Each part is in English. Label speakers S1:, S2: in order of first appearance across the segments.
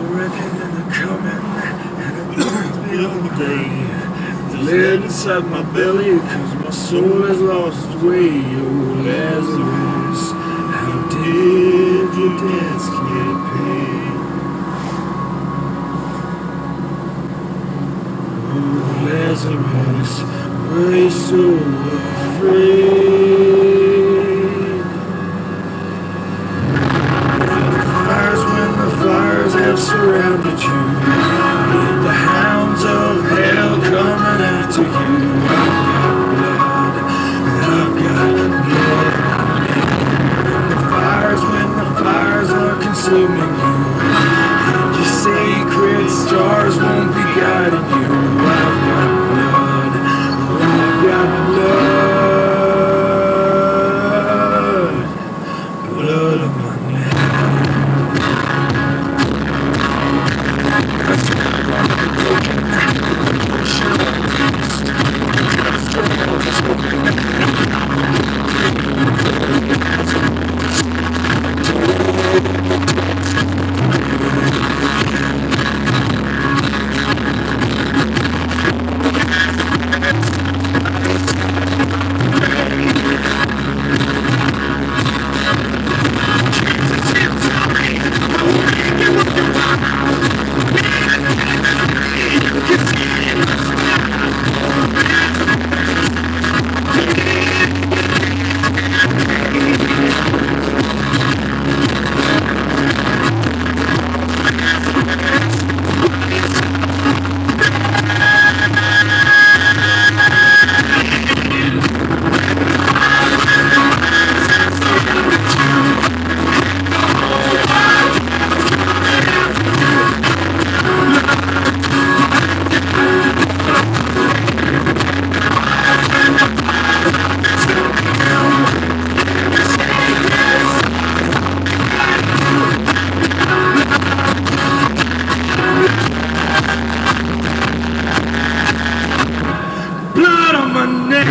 S1: reckon and a coming, and it brings me on the grave. The lead inside my belly, cause my soul has lost its way. Oh, Lazarus, how did your debts get paid? Oh, Lazarus, were you so afraid? Have surrounded you, with the hounds of hell coming after you. I've got blood. The fires, when the fires are consuming you, and your sacred stars won't be guiding you. I've got blood. I've got blood. Blood on my neck.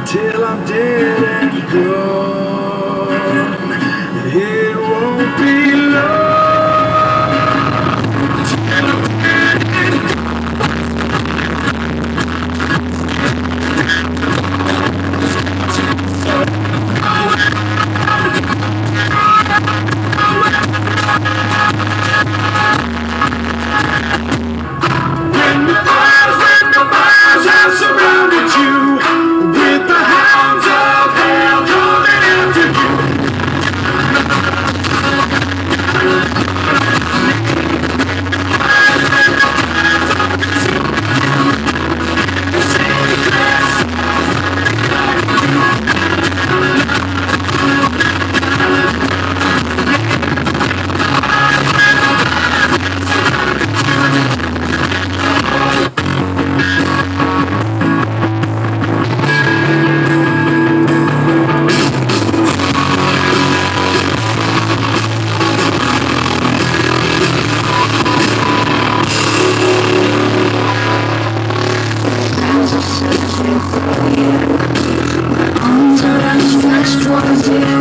S1: Till I'm dead and gone, it won't be long. When the fires have surrounded you, with the hounds of hell coming after you. Arms are outstretched towards you.